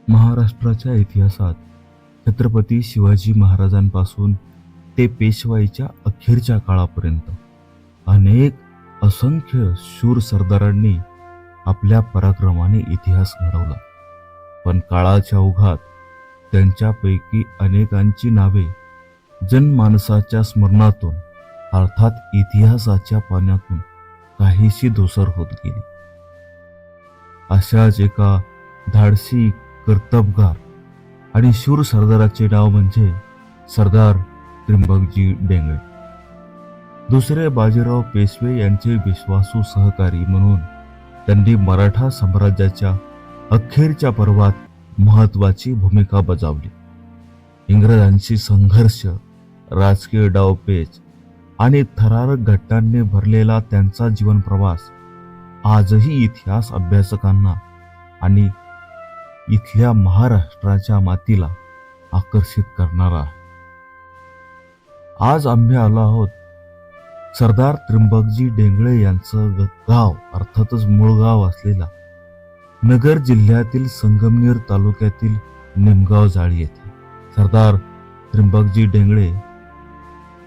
महाराष्ट्राच्या इतिहासात छत्रपती शिवाजी महाराजांपासून ते पेशवाईच्या अखेरच्या काळापर्यंत अनेक असंख्य शूर सरदारांनी आपल्या पराक्रमाने इतिहास घडवला. पण काळाच्या ओघात त्यांच्यापैकी अनेकांची नावे जनमानसाच्या स्मरणातून अर्थात इतिहासाच्या पाण्यातून काहीशी धूसर होत गेली. अशाच एका धाडसी, कर्तबगार आणि शूर सरदाराचे नाव म्हणजे सरदार त्र्यंबकजी डेंगळे. दुसरे बाजीराव पेशवे यांचे विश्वासू सहकारी म्हणून त्यांनी मराठा साम्राज्याच्या अखेरच्या पर्वात महत्वाची भूमिका बजावली. इंग्रजांशी संघर्ष, राजकीय डावपेच आणि थरारक घटनांनी भरलेला त्यांचा जीवन प्रवास आजही इतिहास अभ्यासकांना आणि इथल्या महाराष्ट्राच्या मातीला आकर्षित करणारा आहे. आज आम्ही आलो आहोत सरदार त्र्यंबकजी डेंगळे यांचं गाव, अर्थातच मूळ गाव असलेला नगर जिल्ह्यातील संगमनेर तालुक्यातील निमगाव जाळी येथे सरदार त्र्यंबकजी डेंगळे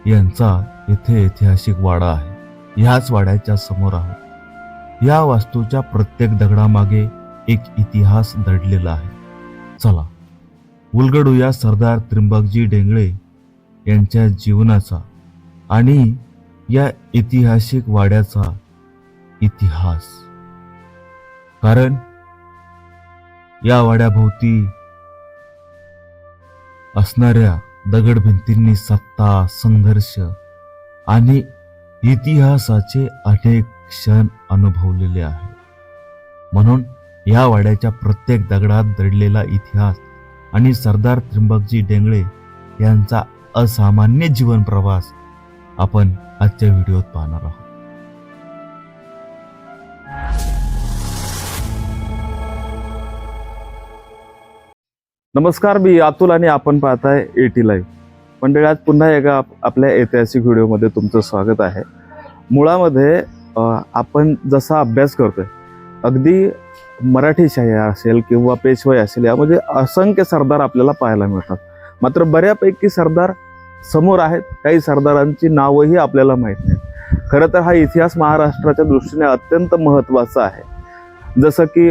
यांचा येथे ऐतिहासिक वाडा आहे. ह्याच वाड्याच्या समोर आहोत. या वास्तूच्या प्रत्येक दगडामागे एक इतिहास दडलेला आहे. चला उलगडूया सरदार त्र्यंबकजी डेंगळे यांच्या जीवनाचा आणि या ऐतिहासिक वाड्याचा इतिहास. कारण या वाड्याभोवती असणाऱ्या दगडभिंतींनी सत्ता, संघर्ष आणि इतिहासाचे अनेक क्षण अनुभवलेले आहे. म्हणून या वाड्याच्या प्रत्येक दगडात दडलेला इतिहास आणि सरदार त्र्यंबकजी डेंगळे यांचा असामान्य जीवन प्रवास आपण आजच्या व्हिडिओत पाहणार आहोत. नमस्कार, मी अतुल आणि आपण पाहताय एटी लाईव्ह. मंडळी, आज पुन्हा एका आपल्या ऐतिहासिक व्हिडिओमध्ये तुमचं स्वागत आहे. मुळामध्ये आपण जसा अभ्यास करतोय, अगदी मराठीशाही असेल किंवा पेशवाई असेल, यामध्ये असंख्य सरदार आपल्याला पाहायला मिळतात. मात्र बऱ्यापैकी सरदार समोर आहेत, काही सरदारांची नावही आपल्याला माहीत नाहीत. खरं तर हा इतिहास महाराष्ट्राच्या दृष्टीने अत्यंत महत्त्वाचा आहे. जसं की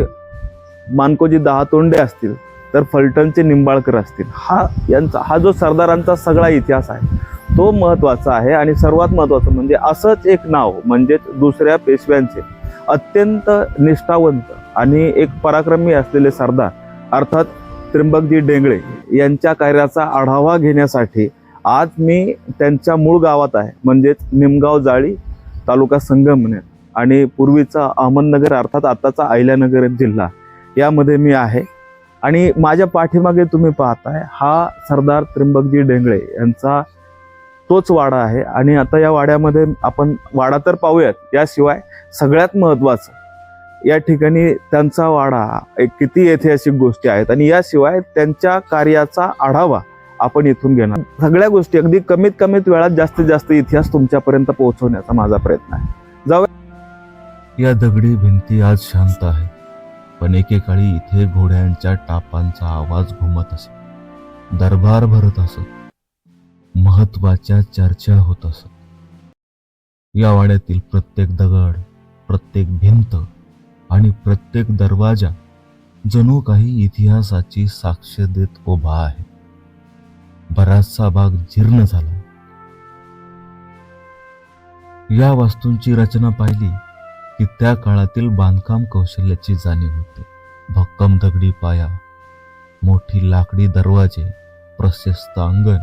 मानकोजी दहातोंडे असतील, तर फलटणचे निंबाळकर असतील, हा जो सरदारांचा सगळा इतिहास आहे तो महत्त्वाचा आहे. आणि सर्वात महत्त्वाचं म्हणजे असंच एक नाव म्हणजेच दुसऱ्या पेशव्यांचे अत्यंत निष्ठावंत आणि एक पराक्रमी असलेले सरदार अर्थात त्र्यंबकजी डेंगळे यांच्या कार्याचा आढावा घेण्यासाठी आज मी त्यांच्या मूळ गावात आहे, म्हणजेच निमगाव जाळी, तालुका संगमनेर आणि पूर्वीचा अहमदनगर अर्थात आताचा अहिल्यानगर जिल्हा यामध्ये मी आहे. आणि माझ्या पाठीमागे तुम्ही पाहताय हा सरदार त्र्यंबकजी डेंगळे यांचा तोच वाडा आहे. आणि आता या वाड्यामध्ये आपण वाडा तर पाहूयात, याशिवाय सगळ्यात महत्त्वाचं या ठिकाणी त्यांचा वाडा किती ऐतिहासिक गोष्टी आहेत आणि याशिवाय त्यांच्या कार्याचा आढावा आपण इथून घेणार. सगळ्या गोष्टी अगदी कमीत कमीत वेळात जास्तीत जास्त इतिहास तुमच्यापर्यंत पोहोचवण्याचा माझा प्रयत्न आहे. जाऊया. या दगडी भिंती आज शांत आहे, पण एकेकाळी इथे घोड्यांच्या टापांचा आवाज घुमत असत, दरबार भरत असत, महत्वाच्या चर्चा होत असत. या वाड्यातील प्रत्येक दगड, प्रत्येक भिंत आणि प्रत्येक दरवाजा जणू काही इतिहासाची साक्ष देत उभा आहे. बराचसा भाग जीर्ण झाला. या वास्तूंची रचना पाहिली की त्या काळातील बांधकाम कौशल्याची जाणीव होते. भक्कम दगडी पाया, मोठी लाकडी दरवाजे, प्रशस्त अंगण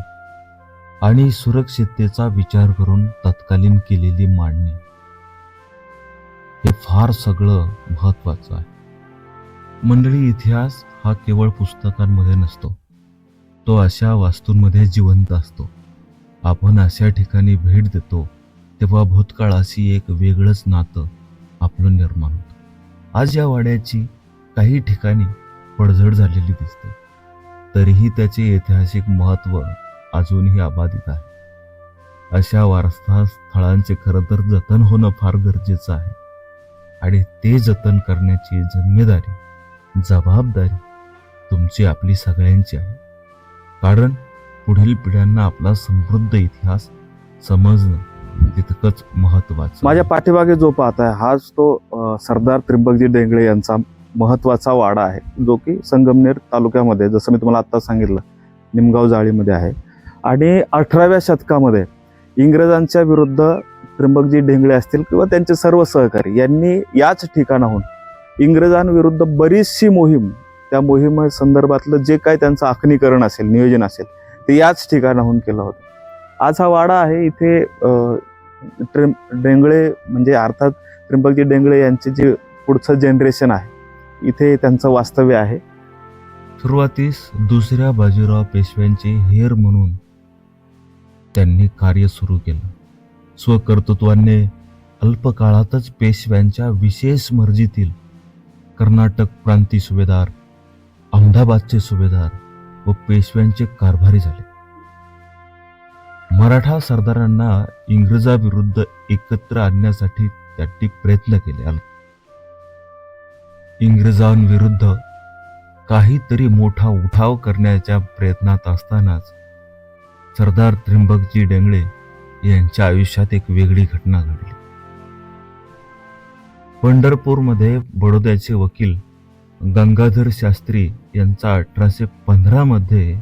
आणि सुरक्षिततेचा विचार करून तत्कालीन केलेली मांडणी, हे फार सगळं महत्वाचं आहे. मंडळी, इतिहास हा केवळ पुस्तकांमध्ये नसतो, तो अशा वास्तूंमध्ये जिवंत असतो. आपण अशा ठिकाणी भेट देतो तेव्हा भूतकाळाशी एक वेगळंच नातं आपलं निर्माण होतं. आज या वाड्याची काही ठिकाणी पडझड झालेली दिसते, तरीही त्याचे ऐतिहासिक महत्त्व अजूनही अबाधित आहे. अशा वारसा स्थळांचे खरं तर जतन होणं फार गरजेचं आहे आणि ते जतन करण्याची जिम्मेदारी, जबाबदारी तुमची आपली सगळ्यांची आहे. कारण पुढील पिढ्यांना आपला समृद्ध इतिहास समजणं तितकंच महत्वाचं. माझ्या पाठीमागे जो पाहताय हाच तो सरदार त्र्यंबकजी डेंगळे यांचा महत्वाचा वाडा आहे, जो की संगमनेर तालुक्यामध्ये, जसं मी तुम्हाला आता सांगितलं, निमगाव जाळीमध्ये आहे. आणि 18व्या शतकामध्ये इंग्रजांच्या विरुद्ध त्र्यंबकजी डेंगळे असतील किंवा त्यांचे सर्व सहकारी यांनी याच ठिकाणाहून इंग्रजांविरुद्ध बरीचशी मोहीम, त्या मोहिमे संदर्भातलं जे काय त्यांचं आखणीकरण असेल, नियोजन असेल, ते याच ठिकाणाहून केलं होतं. आज हा वाडा आहे. इथे डेंगळे म्हणजे अर्थात त्र्यंबकजी डेंगळे यांचे जे पुढचं जनरेशन आहे, इथे त्यांचं वास्तव्य आहे. सुरुवातीस दुसऱ्या बाजीराव पेशव्यांचे हेर म्हणून त्यांनी कार्य सुरू केलं. स्वकर्तृत्वाने अल्पकाळातच पेशव्यांच्या विशेष मर्जीतील कर्नाटक प्रांती सुभेदार, अहमदाबादचे सुभेदार व पेशव्यांचे कारभारी झाले. मराठा सरदारांना इंग्रजाविरुद्ध एकत्र आणण्यासाठी त्यांनी प्रयत्न केले. इंग्रजांविरुद्ध काहीतरी मोठा उठाव करण्याच्या प्रयत्नात असतानाच सरदार त्र्यंबकजी डेंगळे यांच्या आयुष्यात एक वेगळी घटना घडली. पंढरपूरमध्ये बडोद्याचे वकील गंगाधर शास्त्री यांचा 1815 मध्ये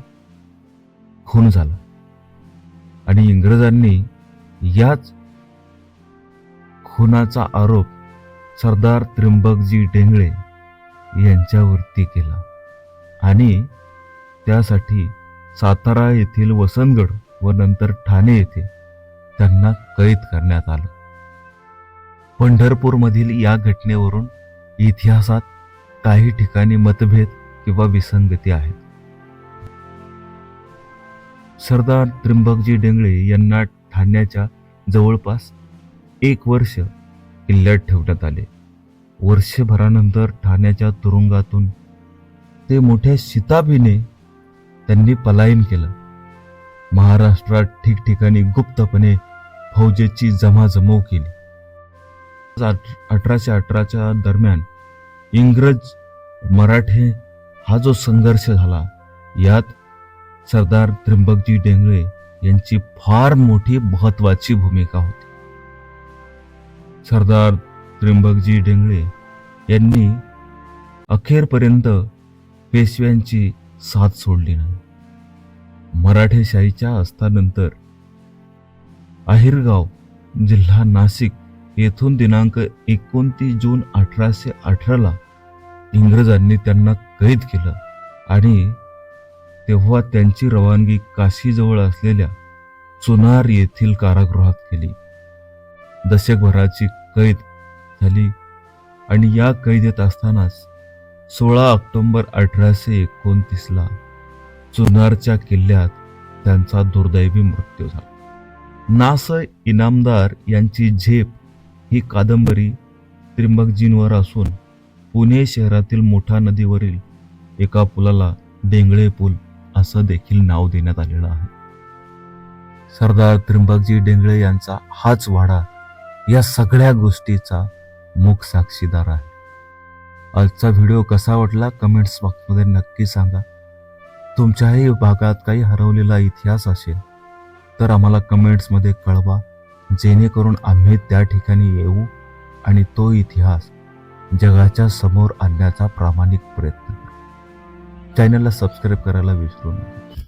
खून झाला आणि इंग्रजांनी याच खुनाचा आरोप सरदार त्र्यंबकजी डेंगळे यांच्यावरती केला आणि त्यासाठी सातारा येथील वसंतगड व नंतर ठाणे येथे त्यांना कैद करण्यात आलं. पंढरपूरमधील या घटनेवरून इतिहासात काही ठिकाणी मतभेद किंवा विसंगती आहेत. सरदार त्र्यंबकजी डेंगळे यांना ठाण्याच्या जवळपास 1 वर्ष किल्ल्यात ठेवण्यात आले. वर्षभरानंतर ठाण्याच्या तुरुंगातून ते मोठ्या शिताफीने त्यांनी पलायन केलं. महाराष्ट्रात ठिकठिकाणी गुप्तपणे फौजेची जमाजमव केली. 1818च्या दरम्यान इंग्रज मराठे हा जो संघर्ष झाला, यात सरदार त्र्यंबकजी डेंगळे यांची फार मोठी महत्वाची भूमिका होती. सरदार त्र्यंबकजी डेंगळे यांनी अखेरपर्यंत पेशव्यांची साथ सोडली नाही. मराठेशाहीच्या अस्तानंतर अहिरगाव, जिल्हा नाशिक येथून दिनांक 29 जून 1818 इंग्रजांनी त्यांना कैद केलं आणि तेव्हा त्यांची रवानगी काशीजवळ असलेल्या चुनार येथील कारागृहात केली. दशकभराची कैद झाली आणि या कैदेत असतानाच 16 ऑक्टोबर 1829 चुनारच्या किल्ल्यात त्यांचा दुर्दैवी मृत्यू झाला. नास इनामदार यांची झेप ही कादंबरी त्र्यंबकजींवर असून पुणे शहरातील मोठा नदीवरील एका पुलाला डेंगळे पूल असं देखील नाव देण्यात आलेलं आहे. सरदार त्र्यंबकजी डेंगळे यांचा हाच वाडा या सगळ्या गोष्टीचा मूक साक्षीदार आहे. आजचा व्हिडिओ कसा वाटला कमेंट्स बॉक्समध्ये नक्की सांगा. तुमच्याही भागात काही हरवलेला इतिहास असेल तर आम्हाला कमेंट्समध्ये कळवा, जेणेकरून आम्ही त्या ठिकाणी येऊ आणि तो इतिहास जगाच्या समोर आणण्याचा प्रामाणिक प्रयत्न करू. चॅनलला सबस्क्राईब करायला विसरू नका.